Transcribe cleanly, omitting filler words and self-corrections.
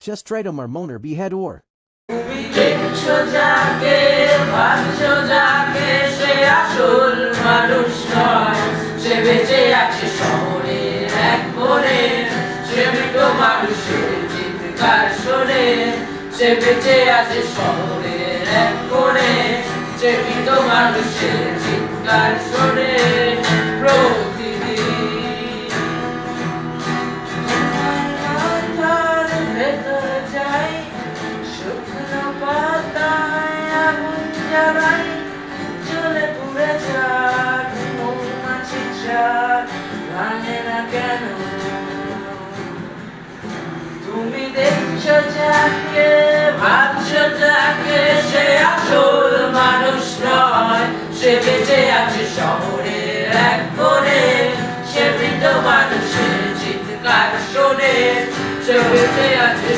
Just try to marmoner behead or. তুমি দেখছো যাকে ভাবছো যাকে সে আসল মানুষ নয় সে বেঁচে আছে শহরের এক কোণে সে মৃত মানুষের চিৎকার শোনে সে বেঁচে আছে শহরের এক কোণে সে মৃত মানুষের চিৎকার শোনে প্রতিদিন মাথার ভেতর যাই শুকনো পাতায় আগুন জ্বালাই জ্বলে পুড়ে যাক মৌমাছি চাক ভাঙে না কেন তুমি দেখছো যাকে ভাবছো যাকে সে আসল মানুষ নয় সে বেঁচে আছে শহরের এক কোণে সে মৃত মানুষের চিৎকার শোনে সে বেঁচে আছে